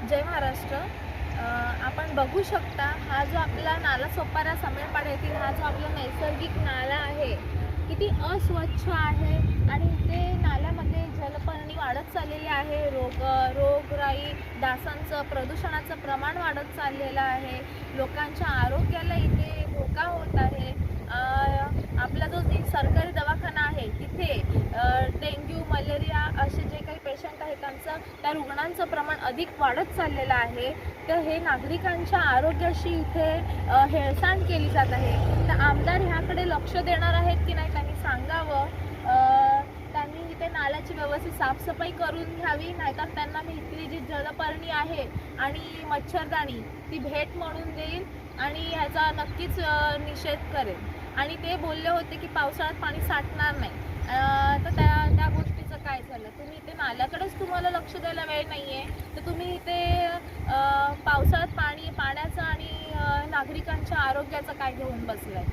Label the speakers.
Speaker 1: जय महाराष्ट्र। आपण बघू शकता हा जो आपला नालासोपारा समेरपाडा येथील हा जो आपला नैसर्गिक नाला आहे किती अस्वच्छ आहे आणि ते नाल्यामध्ये जलपर्णी वाढत चाललेले आहे। रोगराई, डासांचं, प्रदूषणाचं प्रमाण वाढत चाललेलं आहे। लोकांच्या आरोग्याला इथे धोका होत आहे। आपला जो सरकारी दवाखाना आहे तिथे डेंग्यू, मलेरिया असे जे काही पेशंट आहेत त्या रुग्णांचं प्रमाण अधिक वाढत चाललेलं आहे। तर हे नागरिकांच्या आरोग्याशी इथे हेळसांड केली जात आहे। तर आमदार ह्याकडे लक्ष देणार आहेत की नाही त्यांनी सांगावं। त्यांनी इथे नाल्याची व्यवस्थित साफसफाई करून घ्यावी, नाहीतर त्यांना मी इथली जी जलपर्णी आहे आणि मच्छरदाणी ती भेट म्हणून देईल आणि ह्याचा नक्कीच निषेध करेल। आणि ते बोलले होते की पावसाळ्यात पाणी साठणार नाही, तर त्या गोष्टीचं काय झालं? तुम्ही इथे नाल्याकडेच तुम्हाला लक्ष द्यायला वेळ नाही आहे, तर तुम्ही इथे पावसाळ्यात पाण्याचं आणि नागरिकांच्या आरोग्याचं काय घेऊन बसलाय?